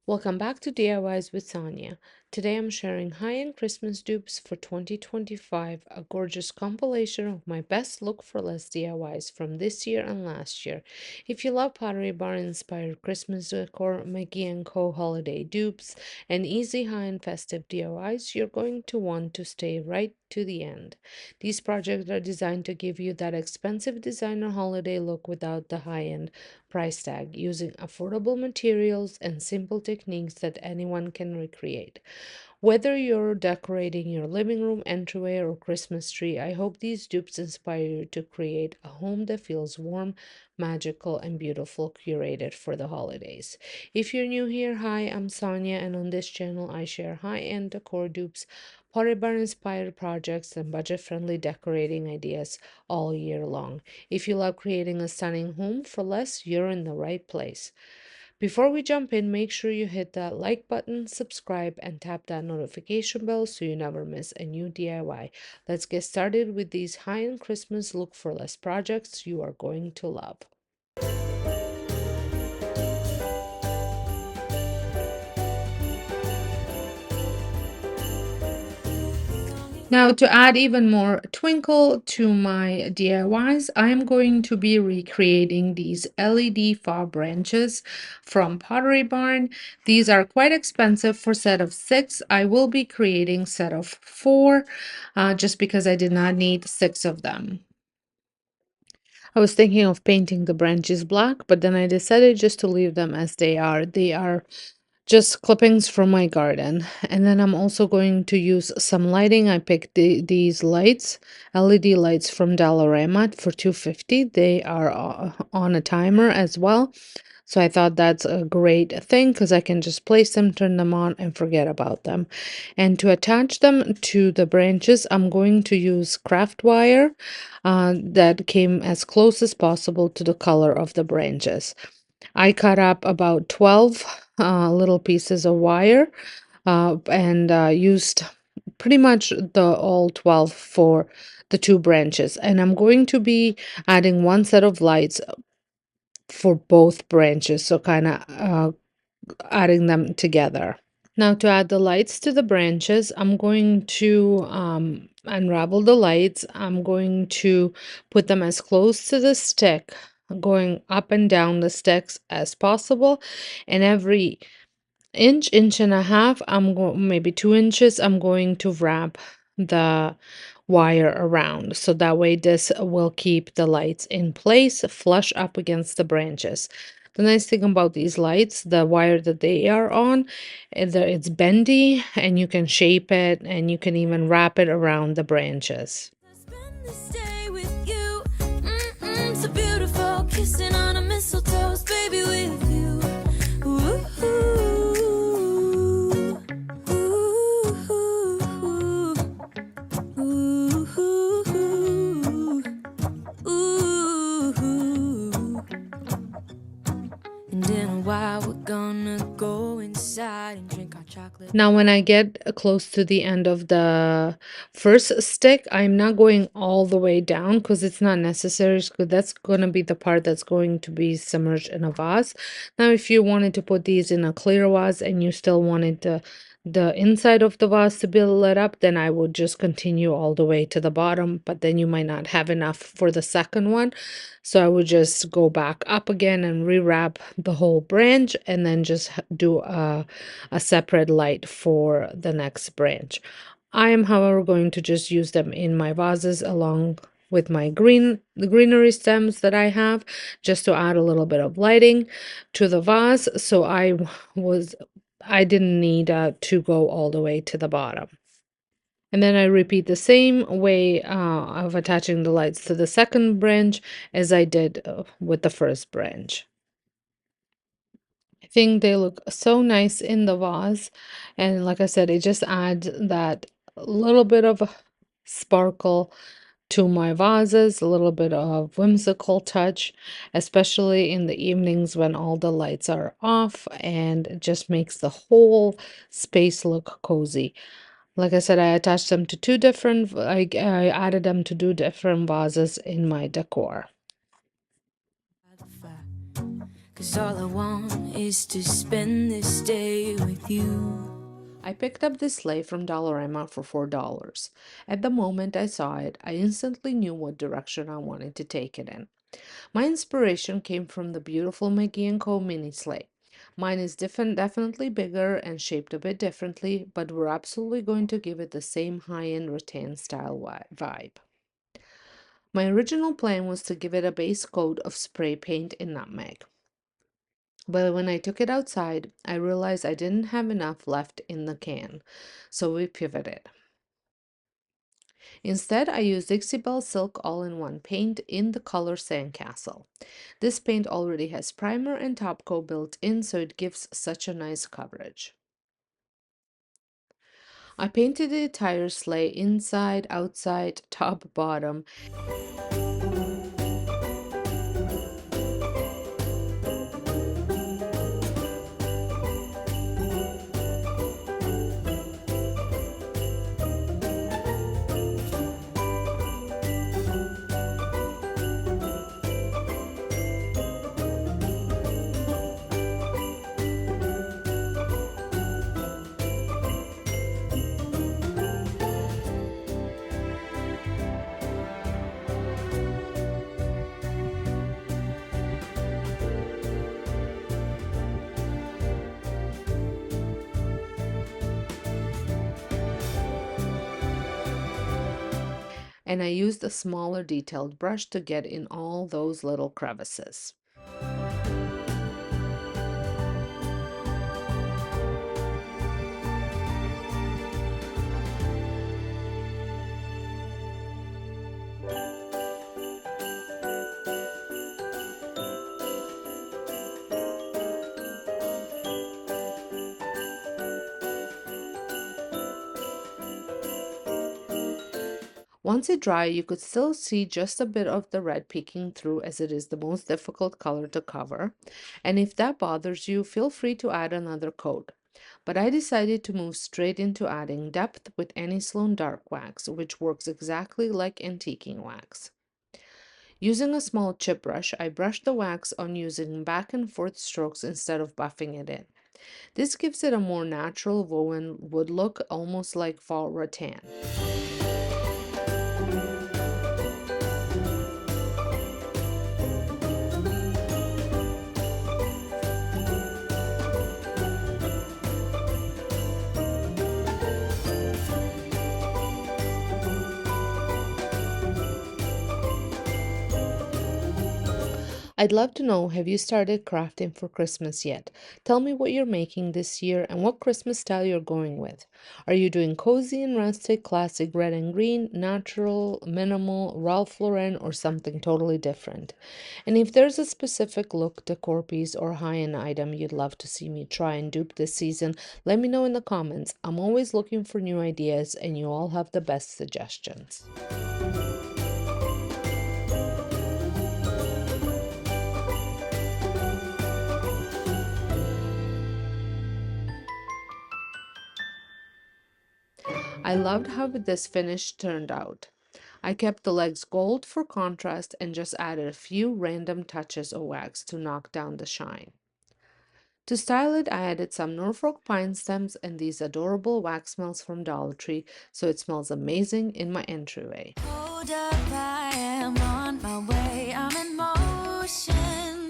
Welcome back to DIYs with Sonja. Today I'm sharing high-end Christmas dupes for 2025, a gorgeous compilation of my best look for less DIYs from this year and last year. If you love Pottery Barn inspired Christmas decor, Mickey and Co. holiday dupes, and easy high-end festive DIYs, you're going to want to stay right to the end. These projects are designed to give you that expensive designer holiday look without the high-end price tag, using affordable materials and simple techniques that anyone can recreate. Whether you're decorating your living room, entryway, or Christmas tree, I hope these dupes inspire you to create a home that feels warm, magical, and beautiful, curated for the holidays. If you're new here, hi, I'm Sonia, and on this channel, I share high-end decor dupes, pottery barn inspired projects, and budget-friendly decorating ideas all year long. If you love creating a stunning home for less, you're in the right place. Before we jump in, make sure you hit that like button, subscribe, and tap that notification bell so you never miss a new DIY. Let's get started with these high-end Christmas look for less projects you are going to love. Now, to add even more twinkle to my DIYs, I am going to be recreating these LED faux branches from Pottery Barn. These are quite expensive for set of 6. I will be creating set of 4 just because I did not need 6 of them. I was thinking of painting the branches black, but then I decided just to leave them as they are. They are just clippings from my garden. And then I'm also going to use some lighting. I picked these lights, LED lights from Dollarama for 250. They are on a timer as well. So I thought that's a great thing because I can just place them, turn them on, and forget about them. And to attach them to the branches, I'm going to use craft wire that came as close as possible to the color of the branches. I cut up about 12 little pieces of wire and used pretty much the all 12 for the 2 branches. And I'm going to be adding one set of lights for both branches, so kind of adding them together. Now to add the lights to the branches, I'm going to unravel the lights. I'm going to put them as close to the stick, going up and down the sticks as possible. And every inch and a half, I'm going maybe 2 inches, I'm going to wrap the wire around. So that way this will keep the lights in place, flush up against the branches. The nice thing about these lights, the wire that they are on, is that it's bendy and you can shape it and you can even wrap it around the branches. Spend this day with you. So beautiful, kissing on a mistletoe, baby, with you. Ooh, ooh, ooh, ooh. And in a while, we're gonna go inside and drink our chocolate. Now, when I get close to the end of the first stick, I'm not going all the way down because it's not necessary. So that's going to be the part that's going to be submerged in a vase. Now, if you wanted to put these in a clear vase and you still wanted the inside of the vase to be lit up, then I would just continue all the way to the bottom, but then you might not have enough for the second one. So I would just go back up again and rewrap the whole branch and then just do a separate light for the next branch. I am, however, going to just use them in my vases along with my the greenery stems that I have, just to add a little bit of lighting to the vase. So I didn't need to go all the way to the bottom. And then I repeat the same way of attaching the lights to the second branch as I did with the first branch. I think they look so nice in the vase. And like I said, it just adds that little bit of sparkle to my vases, a little bit of whimsical touch, especially in the evenings when all the lights are off, and it just makes the whole space look cozy. Like I said, I attached them to I added them to 2 different vases in my decor. 'cause all I want is to spend this day with you. I picked up this sleigh from Dollarama for $4. At the moment I saw it, I instantly knew what direction I wanted to take it in. My inspiration came from the beautiful Maggie & Co. mini sleigh. Mine is different, definitely bigger and shaped a bit differently, but we're absolutely going to give it the same high-end rattan style vibe. My original plan was to give it a base coat of spray paint and nutmeg. But when I took it outside, I realized I didn't have enough left in the can, so we pivoted. Instead, I used Dixie Belle Silk All-in-One paint in the color Sandcastle. This paint already has primer and top coat built in, so it gives such a nice coverage. I painted the entire sleigh inside, outside, top, bottom. And I used a smaller detailed brush to get in all those little crevices. Once it dried, you could still see just a bit of the red peeking through as it is the most difficult color to cover. And if that bothers you, feel free to add another coat. But I decided to move straight into adding depth with any Sloan Dark Wax, which works exactly like antiquing wax. Using a small chip brush, I brushed the wax on using back and forth strokes instead of buffing it in. This gives it a more natural woven wood look, almost like fall rattan. I'd love to know, have you started crafting for Christmas yet? Tell me what you're making this year and what Christmas style you're going with. Are you doing cozy and rustic, classic red and green, natural, minimal, Ralph Lauren, or something totally different? And if there's a specific look, decor piece, or high-end item you'd love to see me try and dupe this season, let me know in the comments. I'm always looking for new ideas and you all have the best suggestions. I loved how this finish turned out. I kept the legs gold for contrast and just added a few random touches of wax to knock down the shine. To style it, I added some Norfolk pine stems and these adorable wax melts from Dollar Tree, so it smells amazing in my entryway. Hold up, I am on my way, I'm in motion.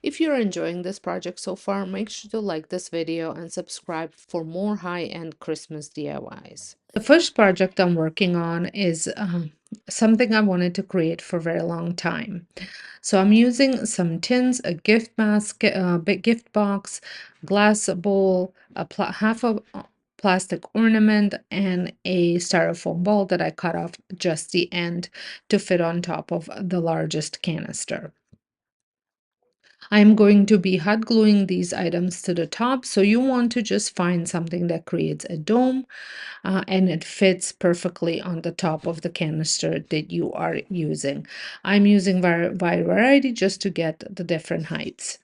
If you're enjoying this project so far, make sure to like this video and subscribe for more high-end Christmas DIYs. The first project I'm working on is something I wanted to create for a very long time. So I'm using some tins, a gift basket, a big gift box, glass bowl, half a plastic ornament, and a styrofoam ball that I cut off just the end to fit on top of the largest canister. I'm going to be hot gluing these items to the top, so you want to just find something that creates a dome and it fits perfectly on the top of the canister that you are using. I'm using variety just to get the different heights.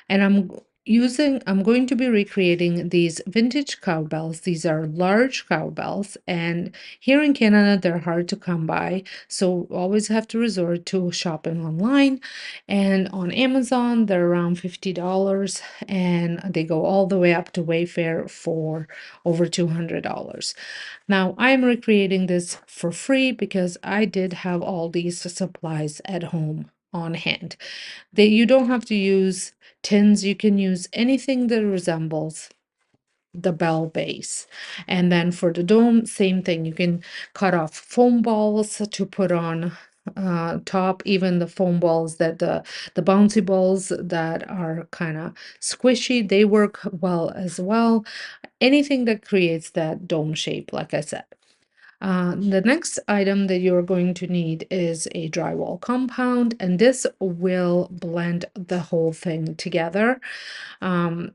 And I'm I'm going to be recreating these vintage cowbells. These are large cowbells, and here in Canada, they're hard to come by. So always have to resort to shopping online. And on Amazon, they're around $50, and they go all the way up to Wayfair for over $200. Now, I'm recreating this for free because I did have all these supplies at home on hand. You don't have to use tins, you can use anything that resembles the bell base. And then for the dome, same thing. You can cut off foam balls to put on top, even the foam balls that the bouncy balls that are kind of squishy, they work well as well. Anything that creates that dome shape, like I said. The next item that you're going to need is a drywall compound, and this will blend the whole thing together. Um,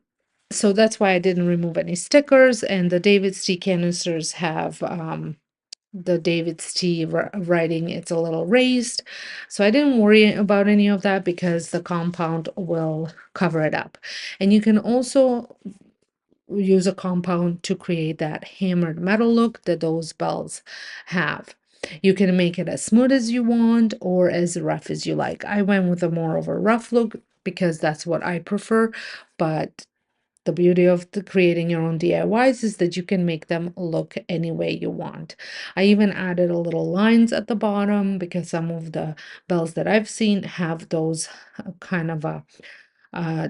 so that's why I didn't remove any stickers, and the David's tea canisters have the David's tea writing. It's a little raised, so I didn't worry about any of that because the compound will cover it up. And you can also use a compound to create that hammered metal look that those bells have. You can make it as smooth as you want or as rough as you like. I went with a more of a rough look because that's what I prefer, but the beauty of creating your own DIYs is that you can make them look any way you want. I even added a little lines at the bottom because some of the bells that I've seen have those kind of uh,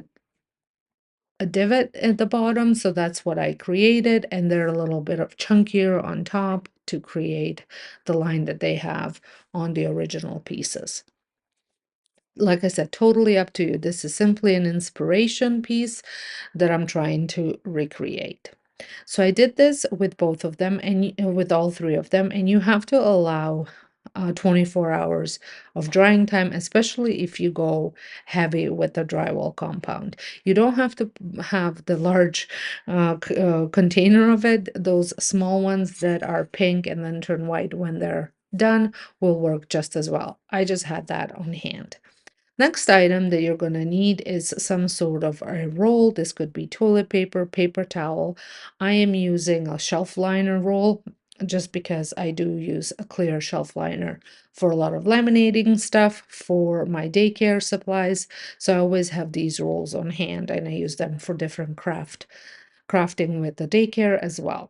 a divot at the bottom, so that's what I created, and they're a little bit of chunkier on top to create the line that they have on the original pieces. Like I said, totally up to you. This is simply an inspiration piece that I'm trying to recreate. So I did this with both of them and with all three of them, and you have to allow 24 hours of drying time, especially if you go heavy with the drywall compound. You don't have to have the large container of it. Those small ones that are pink and then turn white when they're done will work just as well. I just had that on hand. Next item that you're going to need is some sort of a roll. This could be toilet paper, paper towel. I am using a shelf liner roll just because I do use a clear shelf liner for a lot of laminating stuff for my daycare supplies. So I always have these rolls on hand and I use them for different crafting with the daycare as well.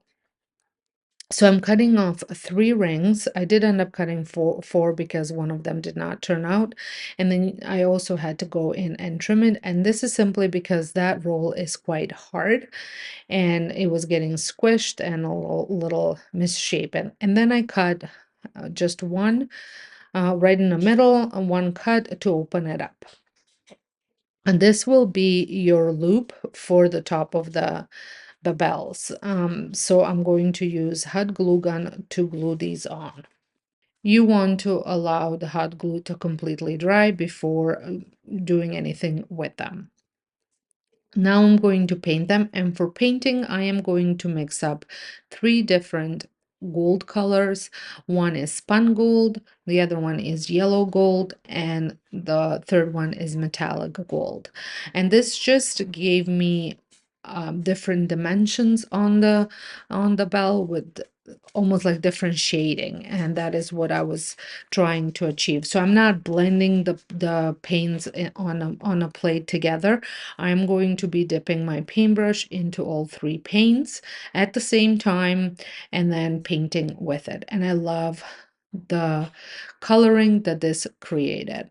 So I'm cutting off 3 rings. I did end up cutting four because one of them did not turn out. And then I also had to go in and trim it. And this is simply because that roll is quite hard and it was getting squished and a little misshapen. And then I cut just one right in the middle and one cut to open it up. And this will be your loop for the top of the bells. So I'm going to use hot glue gun to glue these on. You want to allow the hot glue to completely dry before doing anything with them. Now I'm going to paint them, and for painting, I am going to mix up 3 different gold colors. One is spun gold, the other one is yellow gold, and the third one is metallic gold. And this just gave me different dimensions on the bell with almost like different shading, and that is what I was trying to achieve. So I'm not blending the paints on a plate together. I'm going to be dipping my paintbrush into all 3 paints at the same time and then painting with it. And I love the coloring that this created.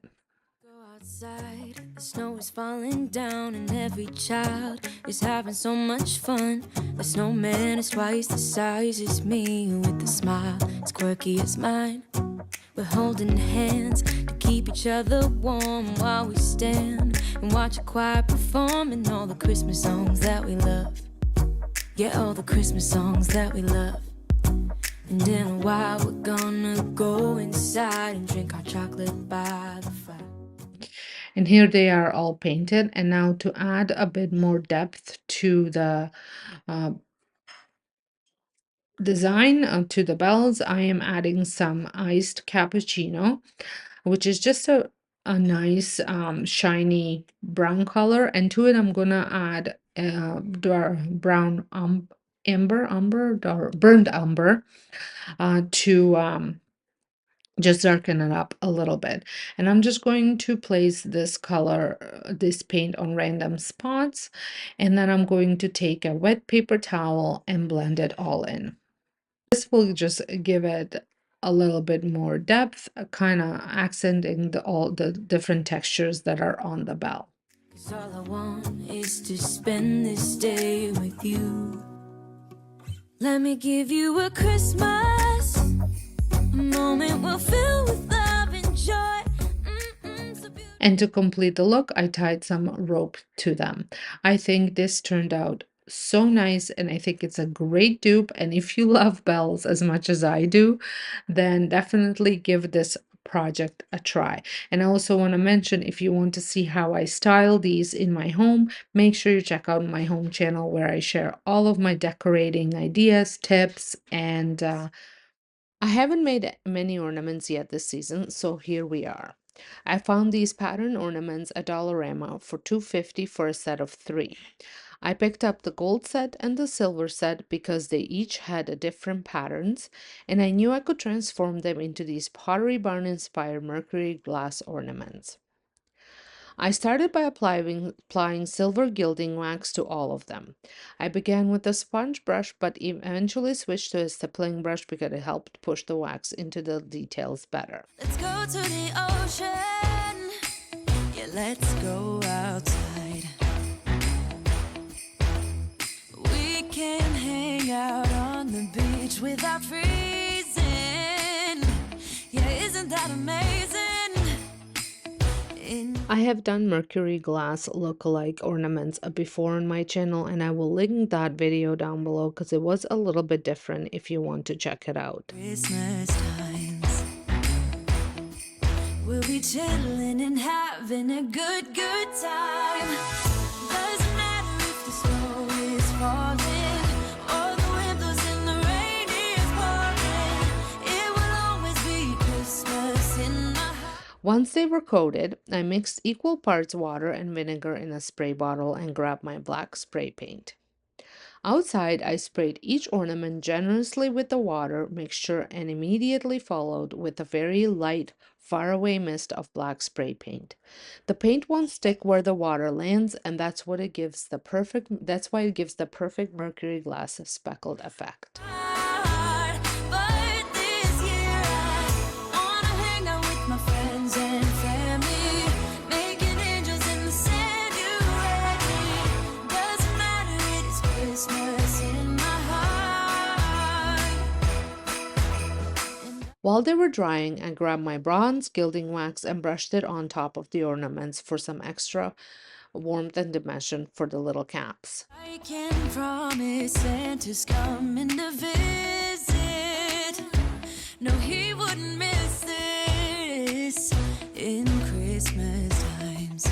Go outside, the snow is falling down, and every child is having so much fun. The snowman is twice the size as me, with a smile as quirky as mine. We're holding hands to keep each other warm while we stand and watch a choir performing all the Christmas songs that we love. Yeah, all the Christmas songs that we love. And in a while we're gonna go inside and drink our chocolate by the fire. And here they are all painted. And now to add a bit more depth to the uh, design to the bells, I am adding some iced cappuccino, which is just a nice shiny brown color, and to it I'm gonna add dark brown amber or burnt umber to just darken it up a little bit. And I'm just going to place this color, this paint on random spots, and then I'm going to take a wet paper towel and blend it all in. This will just give it a little bit more depth, kind of accenting all the different textures that are on the bell. 'Cause all I want is to spend this day with you. Let me give you a Christmas, a moment we'll fill with love and joy. So beautiful. And to complete the look, I tied some rope to them. I think this turned out so nice, and I think it's a great dupe. And if you love bells as much as I do, then definitely give this project a try. And I also want to mention, if you want to see how I style these in my home, make sure you check out my home channel where I share all of my decorating ideas, tips, and I haven't made many ornaments yet this season, so here we are. I found these pattern ornaments at Dollarama for $2.50 for a set of 3. I picked up the gold set and the silver set because they each had a different patterns, and I knew I could transform them into these Pottery Barn inspired Mercury glass ornaments. I started by applying silver gilding wax to all of them. I began with a sponge brush, but eventually switched to a stippling brush because it helped push the wax into the details better. Let's go to the ocean. Yeah, let's go outside. We can hang out on the beach without freezing. Yeah, isn't that amazing? I have done Mercury glass look-alike ornaments before on my channel, and I will link that video down below because it was a little bit different if you want to check it out. Christmas times, we'll be chilling and having a good time. Doesn't matter if the snow is falling or the wind blows and the rain is pouring. It will always be Christmas in my heart. Once they were coated, I mixed equal parts water and vinegar in a spray bottle and grabbed my black spray paint. Outside, I sprayed each ornament generously with the water mixture and immediately followed with a very light, faraway mist of black spray paint. The paint won't stick where the water lands, and that's why it gives the perfect mercury glass speckled effect. But this year I wanna hang out with my friends and family, making angels in the sanctuary. Doesn't matter, it is Christmas in my heart. While they were drying, I grabbed my bronze gilding wax and brushed it on top of the ornaments for some extra warmth and dimension for the little caps. I can promise Santa's coming to visit. No, he wouldn't miss this in Christmas times.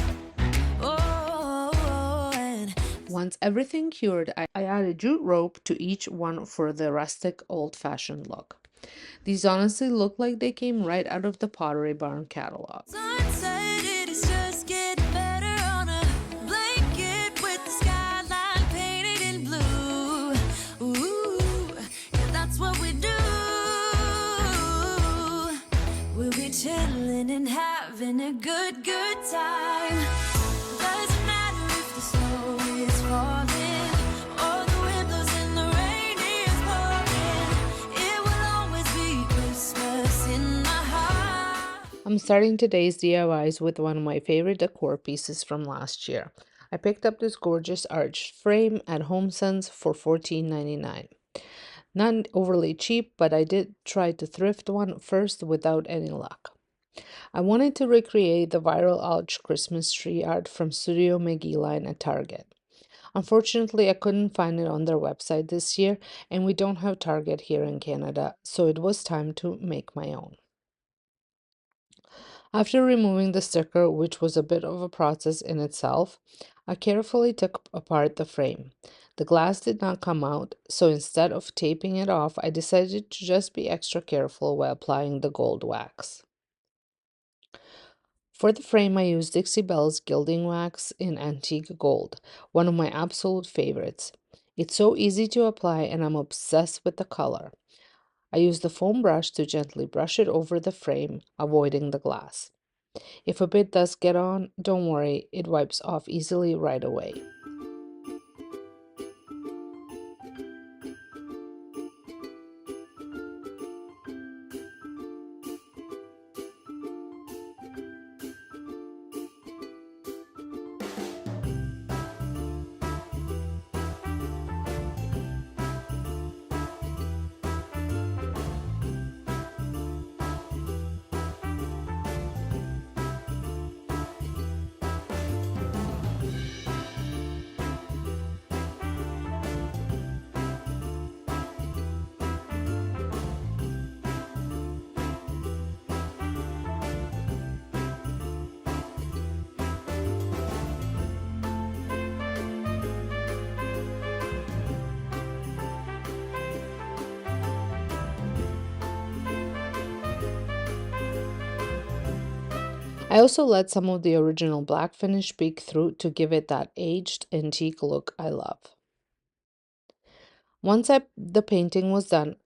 Oh, and Once everything cured, I added jute rope to each one for the rustic, old-fashioned look. These honestly look like they came right out of the Pottery Barn catalog. sunset, it is just getting better on a blanket with the skyline painted in blue. Ooh, yeah, that's what we do. We'll be chilling and having a good time. Doesn't matter if the snow is falling or the wind blows and the rain is pouring. It will always be Christmas in my heart. I'm starting today's DIYs with one of my favorite decor pieces from last year. I picked up this gorgeous arched frame at HomeSense for $14.99. Not overly cheap, but I did try to thrift one first without any luck. I wanted to recreate the viral arched Christmas tree art from Studio McGee line at Target. Unfortunately, I couldn't find it on their website this year, and we don't have Target here in Canada, so it was time to make my own. After removing the sticker, which was a bit of a process in itself, I carefully took apart the frame. The glass did not come out, so instead of taping it off, I decided to just be extra careful while applying the gold wax. For the frame, I used Dixie Belle's gilding wax in antique gold, one of my absolute favorites. It's so easy to apply, and I'm obsessed with the color. I use the foam brush to gently brush it over the frame, avoiding the glass. If a bit does get on, don't worry, it wipes off easily right away. I also let some of the original black finish peek through to give it that aged antique look I love. Once the painting was done,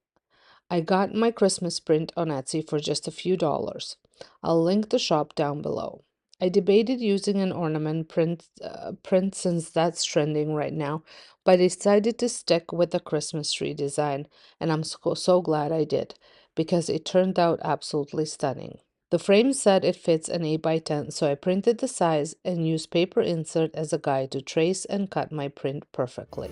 I got my Christmas print on Etsy for just a few dollars. I'll link the shop down below. I debated using an ornament print since that's trending right now, but I decided to stick with the Christmas tree design, and I'm so glad I did because it turned out absolutely stunning. The frame said it fits an 8 by 10, so I printed the size and used paper insert as a guide to trace and cut my print perfectly.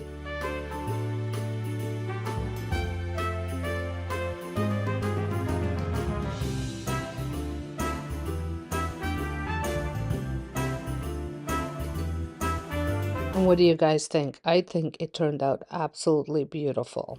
And what do you guys think? I think it turned out absolutely beautiful.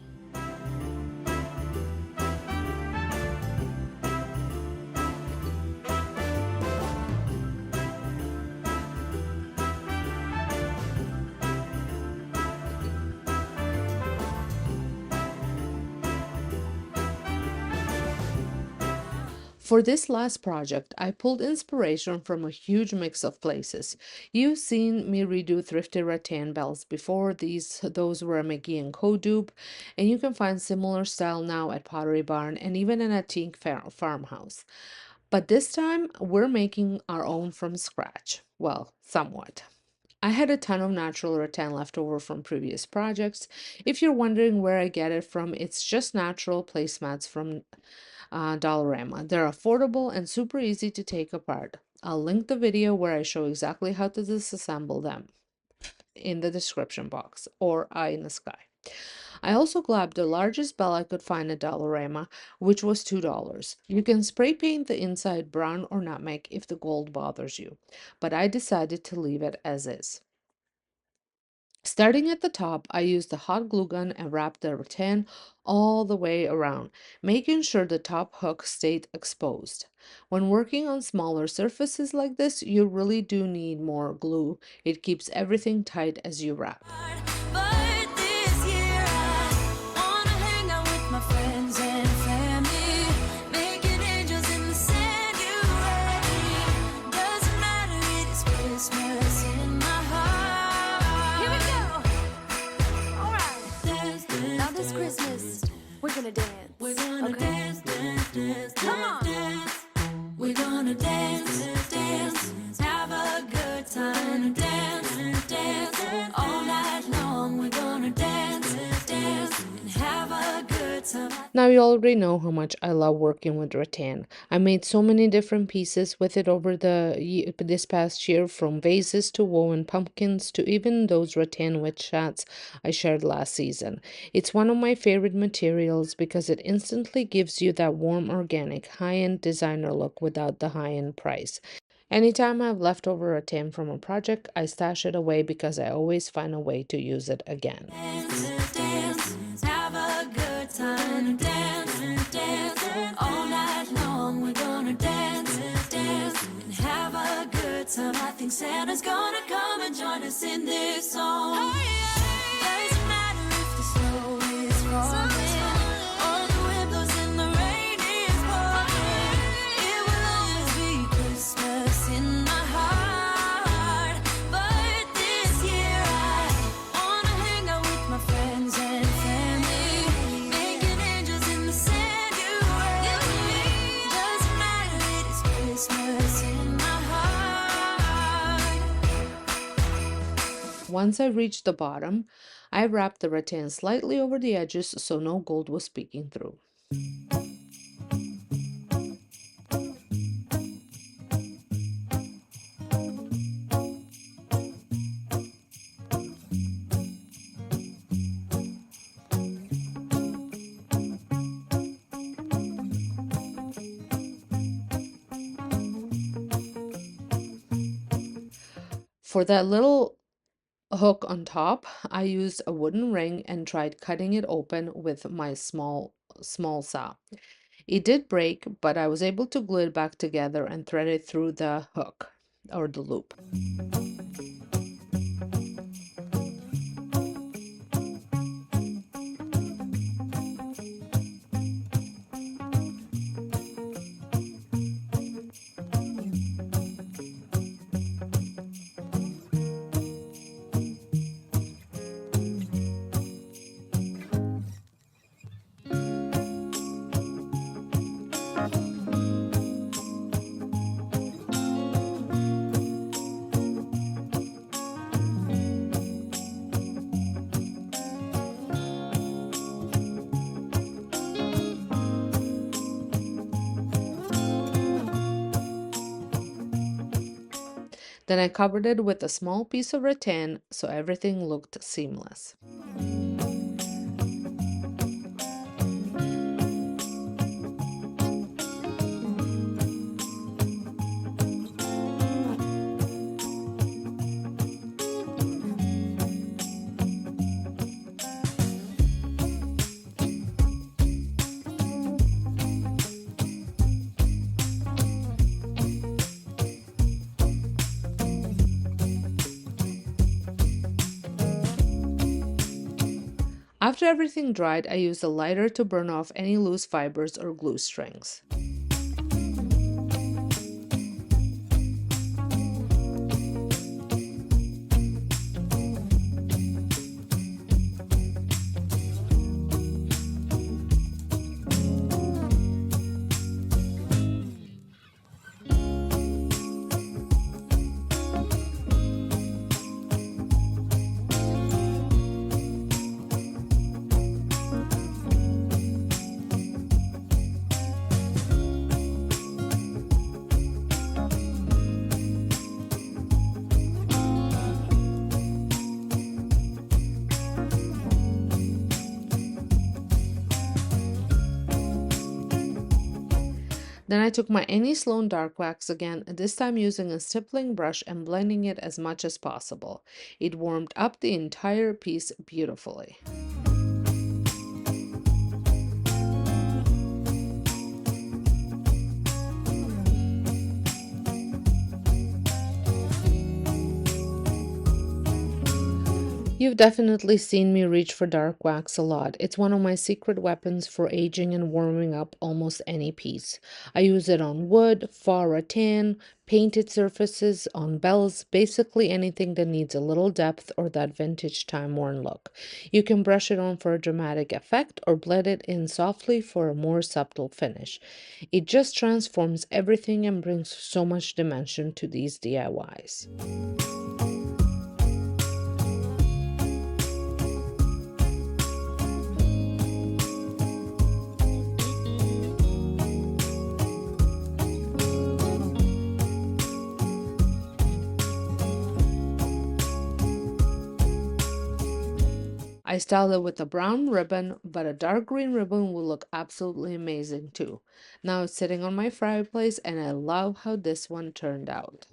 For this last project, I pulled inspiration from a huge mix of places. You've seen me redo thrifty rattan bells before. Those were a McGee & Co. dupe, and you can find similar style now at Pottery Barn and even an antique farmhouse. But this time, we're making our own from scratch. Well, somewhat. I had a ton of natural rattan left over from previous projects. If you're wondering where I get it from, it's just natural placemats from Dollarama. They're affordable and super easy to take apart. I'll link the video where I show exactly how to disassemble them in the description box or eye in the sky. I also grabbed the largest bell I could find at Dollarama, which was $2. You can spray paint the inside brown or nutmeg if the gold bothers you, but I decided to leave it as is. Starting at the top, I used the hot glue gun and wrapped the rattan all the way around, making sure the top hook stayed exposed. When working on smaller surfaces like this, you really do need more glue. It keeps everything tight as you wrap. But this year I wanna hang out with my friends and family, making angels in the sand. You ready? Doesn't matter, it is Christmas in my heart. Here we go. All right. Now this Christmas, we're gonna dance. We're gonna dance, dance, dance, come on. Dance. We're gonna dance, dance, have a good time. Dance, dance, all night long. We're gonna dance, dance, and have a good time. Now you already know how much I love working with rattan. I made so many different pieces with it over this past year, from vases to woven pumpkins to even those rattan witch hats I shared last season. It's one of my favorite materials because it instantly gives you that warm, organic, high-end designer look without the high-end price. Anytime I have leftover rattan from a project, I stash it away because I always find a way to use it again. Dance, dance, have a good time. Dance, dance, all night long. We're gonna dance, dance, and have a good time. I think Santa's gonna come and join us in this song. Doesn't matter if the snow is falling or the wind blows and the rain is pouring. It will always be Christmas in Once I reached the bottom, I wrapped the rattan slightly over the edges so no gold was peeking through. For that little hook on top, I used a wooden ring and tried cutting it open with my small saw. It did break, but I was able to glue it back together and thread it through the hook or the loop. Then I covered it with a small piece of rattan so everything looked seamless. After everything dried, I used a lighter to burn off any loose fibers or glue strings. Then I took my Annie Sloan dark wax again, this time using a stippling brush and blending it as much as possible. It warmed up the entire piece beautifully. You've definitely seen me reach for dark wax a lot. It's one of my secret weapons for aging and warming up almost any piece. I use it on wood, faux rattan, painted surfaces, on bells, basically anything that needs a little depth or that vintage time-worn look. You can brush it on for a dramatic effect or blend it in softly for a more subtle finish. It just transforms everything and brings so much dimension to these DIYs. I styled it with a brown ribbon, but a dark green ribbon will look absolutely amazing too. Now it's sitting on my fireplace and I love how this one turned out.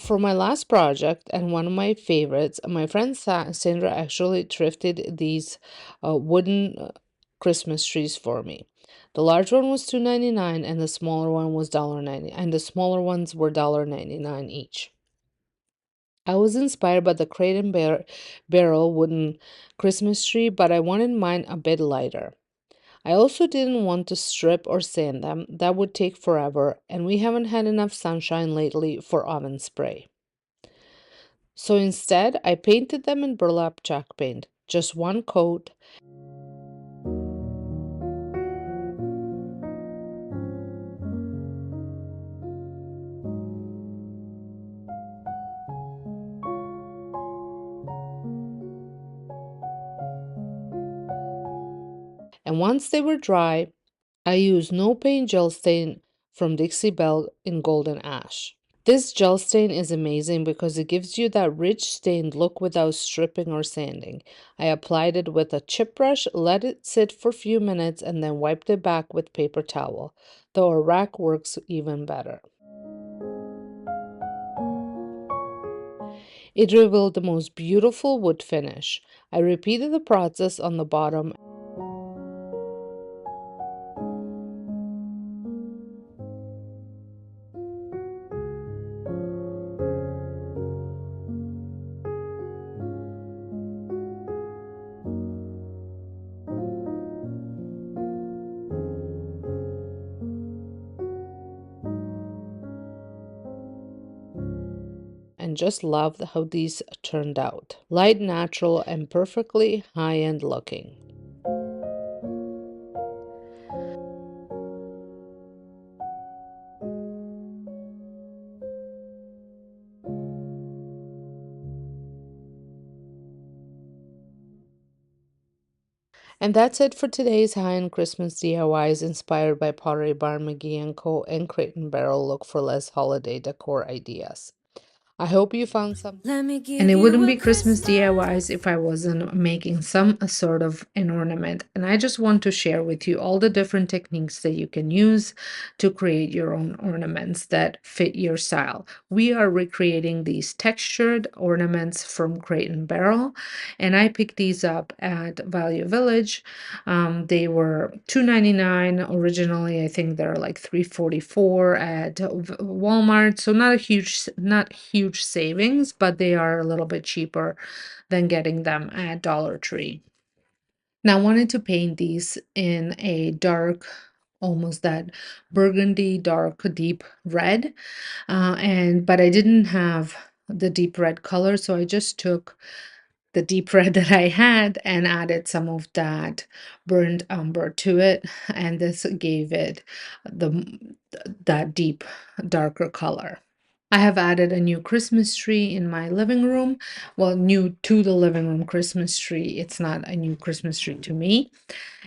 For my last project and one of my favorites, my friend Sandra actually thrifted these wooden Christmas trees for me. The large one was $2.99 and the smaller one was $1.90, and the smaller ones were $1.99 each. I was inspired by the crate and barrel wooden Christmas tree, but I wanted mine a bit lighter. I also didn't want to strip or sand them, that would take forever, and we haven't had enough sunshine lately for oven spray. So instead, I painted them in burlap chalk paint, just one coat. And once they were dry, I used no paint gel stain from Dixie Belle in golden ash. This gel stain is amazing because it gives you that rich stained look without stripping or sanding. I applied it with a chip brush, let it sit for a few minutes, and then wiped it back with paper towel, though a rack works even better. It revealed the most beautiful wood finish. I repeated the process on the bottom. And just loved how these turned out. Light, natural, and perfectly high-end looking. And that's it for today's high-end Christmas DIYs inspired by Pottery Barn McGee & Co. and Crate and Barrel. Look for less holiday decor ideas. I hope you found some. Let me And give it you wouldn't a be Christmas Christmas. DIYs if I wasn't making some sort of an ornament. And I just want to share with you all the different techniques that you can use to create your own ornaments that fit your style. We are recreating these textured ornaments from Crate and Barrel, and I picked these up at Value Village. They were $2.99 originally. I think they're like $3.44 at Walmart. So not huge savings, but they are a little bit cheaper than getting them at Dollar Tree. Now, I wanted to paint these in a dark, almost that burgundy, dark, deep red. But I didn't have the deep red color, so I just took the deep red that I had and added some of that burnt umber to it, and this gave it that deep, darker color. I have added a new Christmas tree in my living room. Well, new to the living room Christmas tree. It's not a new Christmas tree to me.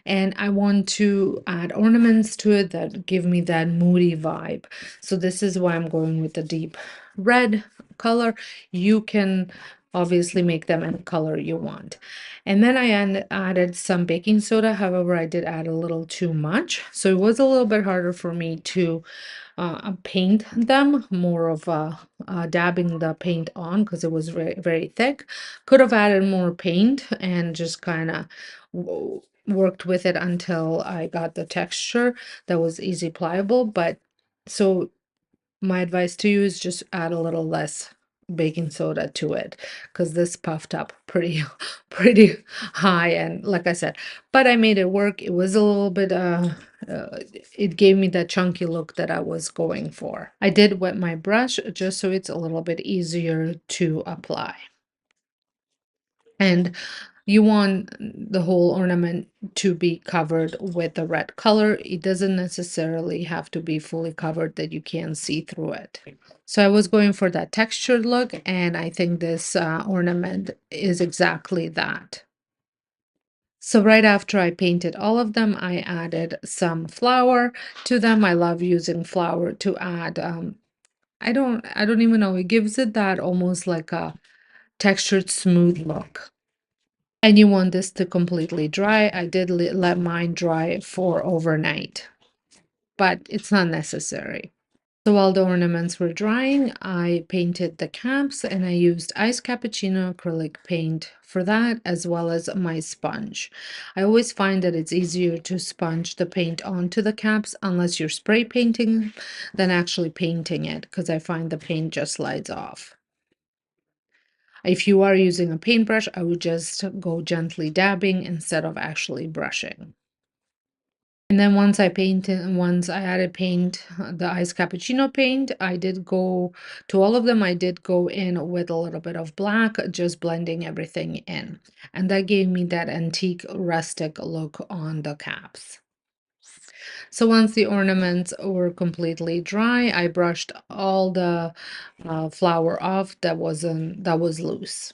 And I want to add ornaments to it that give me that moody vibe. So this is why I'm going with the deep red color. You can obviously make them any color you want. And then I added some baking soda. However, I did add a little too much. So it was a little bit harder for me to paint them, more of dabbing the paint on because it was very, very thick. Could have added more paint and just kind of worked with it until I got the texture that was easy pliable. But so my advice to you is just add a little less baking soda to it because this puffed up pretty pretty high, and like I said, but I made it work. It was a little bit it gave me that chunky look that I was going for. I did wet my brush just so it's a little bit easier to apply. And you want the whole ornament to be covered with the red color. It doesn't necessarily have to be fully covered that you can't see through it. So I was going for that textured look, and I think this ornament is exactly that. So right after I painted all of them, I added some flour to them. I love using flour to add, I don't even know, it gives it that almost like a textured smooth look. And you want this to completely dry. I did let mine dry for overnight, but it's not necessary. So while the ornaments were drying, I painted the caps and I used ice cappuccino acrylic paint for that, as well as my sponge. I always find that it's easier to sponge the paint onto the caps unless you're spray painting than actually painting it, because I find the paint just slides off. If you are using a paintbrush, I would just go gently dabbing instead of actually brushing. And then once I added paint, the ice cappuccino paint, I did go to all of them. I did go in with a little bit of black, just blending everything in. And that gave me that antique rustic look on the caps. So once the ornaments were completely dry, I brushed all the flour off that was loose.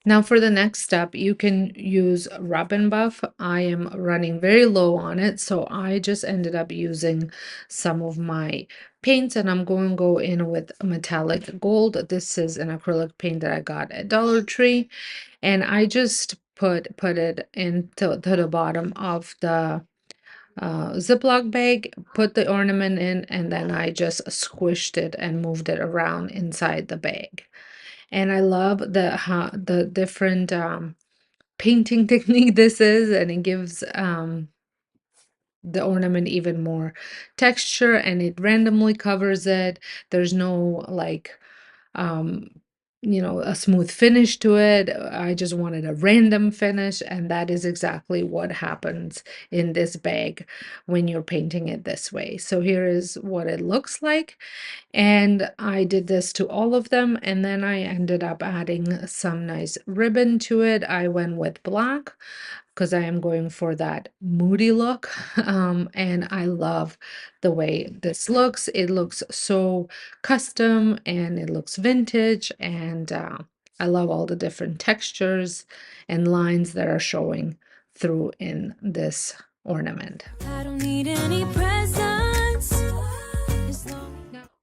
Now for the next step, you can use Rub and Buff. I am running very low on it, so I just ended up using some of my paints, and I'm going to go in with metallic gold. This is an acrylic paint that I got at Dollar Tree, and I just put it into to the bottom of the Ziploc bag, put the ornament in, and then I just squished it and moved it around inside the bag. And I love the different painting technique this is, and it gives the ornament even more texture, and it randomly covers it. There's no like um a smooth finish to it. I just wanted a random finish, and that is exactly what happens in this bag when you're painting it this way. So here is what it looks like, and I did this to all of them, and then I ended up adding some nice ribbon to it. I went with black because I am going for that moody look. And I love the way this looks. It looks so custom and it looks vintage, and I love all the different textures and lines that are showing through in this ornament. I don't need any presents.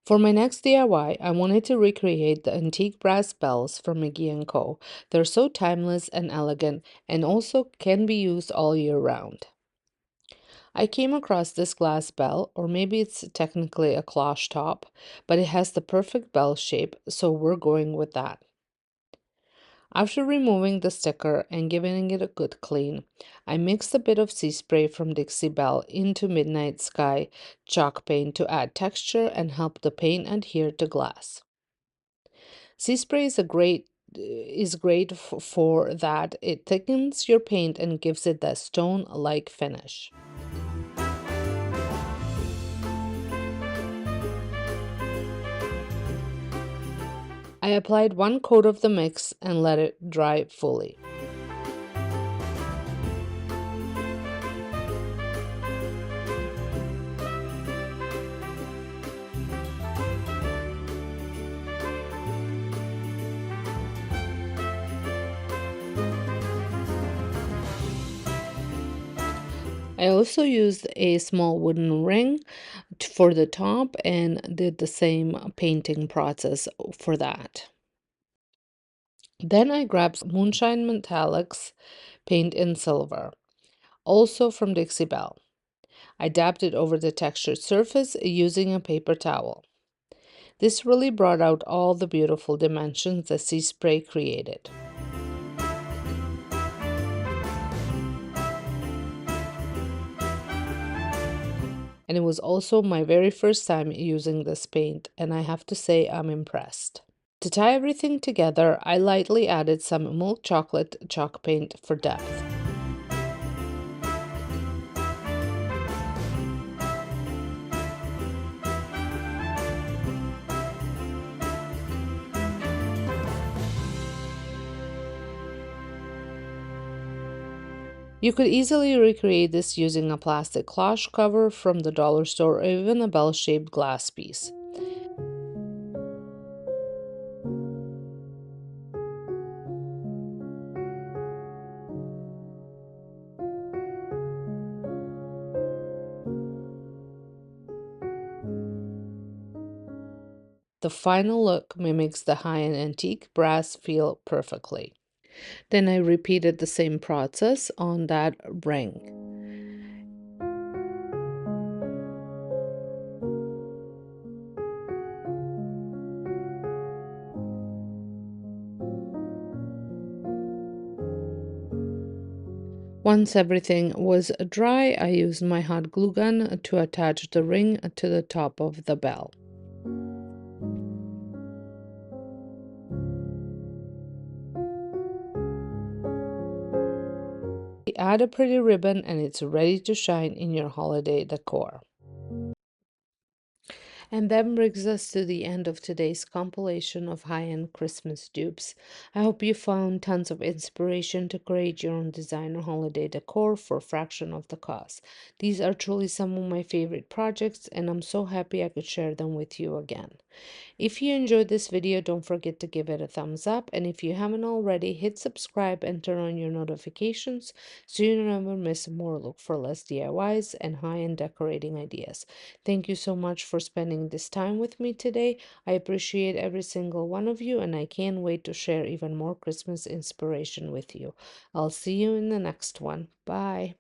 For my next DIY, I wanted to recreate the antique brass bells from McGee & Co. They're so timeless and elegant, and also can be used all year round. I came across this glass bell, or maybe it's technically a cloche top, but it has the perfect bell shape, so we're going with that. After removing the sticker and giving it a good clean, I mixed a bit of sea spray from Dixie Belle into Midnight Sky chalk paint to add texture and help the paint adhere to glass. Sea spray is great for that. It thickens your paint and gives it that stone-like finish. I applied one coat of the mix and let it dry fully. I also used a small wooden ring for the top and did the same painting process for that. Then I grabbed Moonshine Metallics paint in silver, also from Dixie Belle. I dabbed it over the textured surface using a paper towel. This really brought out all the beautiful dimensions that sea spray created. And it was also my very first time using this paint, and I have to say I'm impressed. To tie everything together, I lightly added some milk chocolate chalk paint for depth. You could easily recreate this using a plastic cloche cover from the dollar store or even a bell-shaped glass piece. The final look mimics the high-end antique brass feel perfectly. Then I repeated the same process on that ring. Once everything was dry, I used my hot glue gun to attach the ring to the top of the bell. Add a pretty ribbon and it's ready to shine in your holiday decor. And that brings us to the end of today's compilation of high-end Christmas dupes. I hope you found tons of inspiration to create your own designer holiday decor for a fraction of the cost. These are truly some of my favorite projects, and I'm so happy I could share them with you again. If you enjoyed this video, don't forget to give it a thumbs up, and if you haven't already, hit subscribe and turn on your notifications so you never miss more look for less DIYs and high-end decorating ideas. Thank you so much for spending this time with me today. I appreciate every single one of you, and I can't wait to share even more Christmas inspiration with you. I'll see you in the next one. Bye.